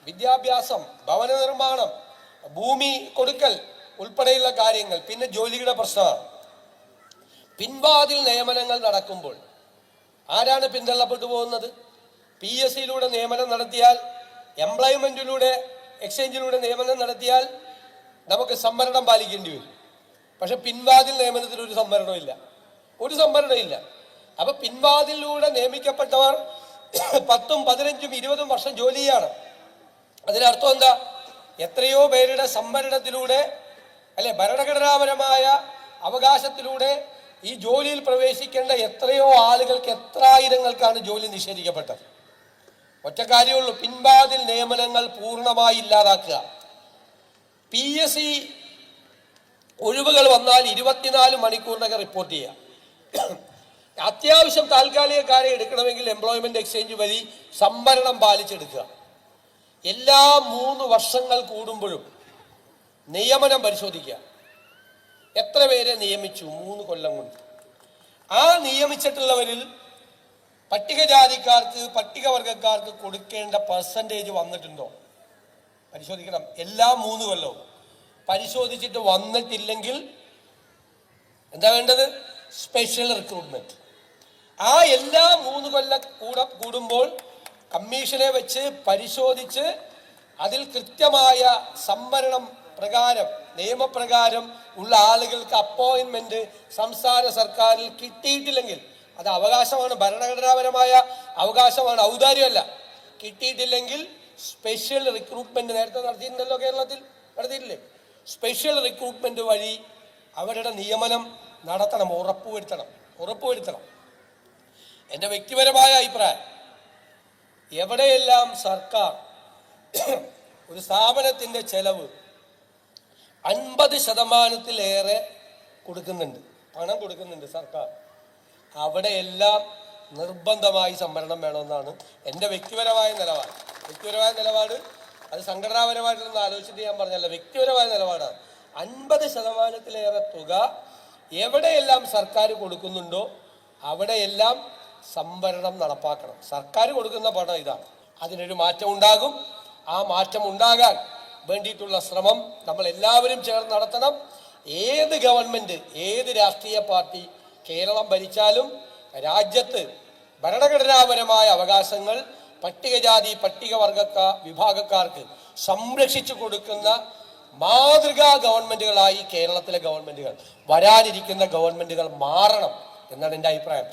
വിദ്യാഭ്യാസം, ഭവന നിർമ്മാണം, ഭൂമി കൊടുക്കൽ ഉൾപ്പെടെയുള്ള കാര്യങ്ങൾ. പിന്നെ ജോലിയുടെ പ്രശ്നമാണ്. പിൻവാതിൽ നിയമനങ്ങൾ നടക്കുമ്പോൾ ആരാണ് പിന്തള്ളപ്പെട്ടു പോകുന്നത്? PSCയിലൂടെ നിയമനം നടത്തിയാൽ, എംപ്ലോയ്മെന്റിലൂടെ എക്സ്ചേഞ്ചിലൂടെ നിയമനം നടത്തിയാൽ നമുക്ക് സംവരണം പാലിക്കേണ്ടി വരും. പക്ഷെ പിൻവാതിൽ നിയമനത്തിന് ഒരു സംവരണമില്ല. അപ്പൊ പിൻവാതിലൂടെ നിയമിക്കപ്പെട്ടവർ 10, 15, 20 വർഷം ജോലി ചെയ്യാണ്. അതിനർത്ഥം എന്താ? എത്രയോ പേരുടെ സംവരണത്തിലൂടെ, അല്ലെ, ഭരണഘടനാപരമായ അവകാശത്തിലൂടെ ഈ ജോലിയിൽ പ്രവേശിക്കേണ്ട എത്രയോ ആളുകൾക്ക്, എത്ര ആയിരങ്ങൾക്കാണ് ജോലി നിഷേധിക്കപ്പെട്ടത്. ഒറ്റ കാര്യമുള്ളൂ, പിൻവാതിൽ നിയമനങ്ങൾ പൂർണ്ണമായി ഇല്ലാതാക്കുക. PSC ഒഴിവുകൾ വന്നാൽ 24 മണിക്കൂറിനകം റിപ്പോർട്ട് ചെയ്യുക. അത്യാവശ്യം താൽക്കാലികക്കാരെ എടുക്കണമെങ്കിൽ എംപ്ലോയ്മെന്റ് എക്സ്ചേഞ്ച് വഴി സംവരണം പാലിച്ചെടുക്കുക. എല്ലാ 3 വർഷങ്ങൾ കൂടുമ്പോഴും നിയമനം പരിശോധിക്കുക. എത്ര പേരെ നിയമിച്ചു 3 കൊല്ലം കൊണ്ട്? ആ നിയമിച്ചിട്ടുള്ളവരിൽ പട്ടികജാതിക്കാർക്ക്, പട്ടികവർഗക്കാർക്ക് കൊടുക്കേണ്ട പെർസെൻറ്റേജ് വന്നിട്ടുണ്ടോ പരിശോധിക്കണം. എല്ലാ 3 കൊല്ലവും പരിശോധിച്ചിട്ട് വന്നിട്ടില്ലെങ്കിൽ എന്താ വേണ്ടത്? Special recruitment. ആ എല്ലാ 3 കൊല്ലം കൂടുമ്പോൾ കമ്മീഷനെ വെച്ച് പരിശോധിച്ച് അതിൽ കൃത്യമായ സംവരണം പ്രകാരം, നിയമപ്രകാരം ഉള്ള ആളുകൾക്ക് അപ്പോയിന്റ്മെന്റ് സംസ്ഥാന സർക്കാരിൽ കിട്ടിയിട്ടില്ലെങ്കിൽ, അത് അവകാശമാണ്, ഭരണഘടനാപരമായ അവകാശമാണ്, ഔദാര്യമല്ല. കിട്ടിയിട്ടില്ലെങ്കിൽ സ്പെഷ്യൽ റിക്രൂട്ട്മെന്റ് നേരത്തെ നടത്തിയിട്ടുണ്ടല്ലോ, കേരളത്തിൽ നടത്തിയിട്ടില്ലേ? സ്പെഷ്യൽ റിക്രൂട്ട്മെന്റ് വഴി അവരുടെ നിയമനം നടത്തണം, ഉറപ്പുവരുത്തണം. എൻ്റെ വ്യക്തിപരമായ അഭിപ്രായം, എവിടെയെല്ലാം സർക്കാർ ഒരു സ്ഥാപനത്തിൻ്റെ ചെലവ് 50% പണം കൊടുക്കുന്നുണ്ട് സർക്കാർ, അവിടെയെല്ലാം നിർബന്ധമായി സംവരണം വേണമെന്നാണ് എൻ്റെ വ്യക്തിപരമായ നിലപാട്. അത് സംഘടനാപരമായിട്ടൊന്നും ആലോചിച്ചിട്ട് ഞാൻ പറഞ്ഞല്ല, വ്യക്തിപരമായ നിലപാടാണ്. 50% തുക എവിടെയെല്ലാം സർക്കാർ കൊടുക്കുന്നുണ്ടോ അവിടെയെല്ലാം സംവരണം നടപ്പാക്കണം. സർക്കാർ കൊടുക്കുന്ന പണം ഇതാണ്. അതിനൊരു മാറ്റം ഉണ്ടാകും. ആ മാറ്റം ഉണ്ടാകാൻ വേണ്ടിയിട്ടുള്ള ശ്രമം നമ്മൾ എല്ലാവരും ചേർന്ന് നടത്തണം. ഏത് ഗവൺമെന്റ്, ഏത് രാഷ്ട്രീയ പാർട്ടി കേരളം ഭരിച്ചാലും രാജ്യത്ത് ഭരണഘടനാപരമായ അവകാശങ്ങൾ പട്ടികജാതി, പട്ടികവർഗ വിഭാഗക്കാർക്ക് സംരക്ഷിച്ചു കൊടുക്കുന്ന മാതൃകാ ഗവൺമെന്റുകളായി കേരളത്തിലെ ഗവൺമെന്റുകൾ, വരാനിരിക്കുന്ന ഗവൺമെന്റുകൾ മാറണം എന്നാണ് എൻ്റെ അഭിപ്രായം.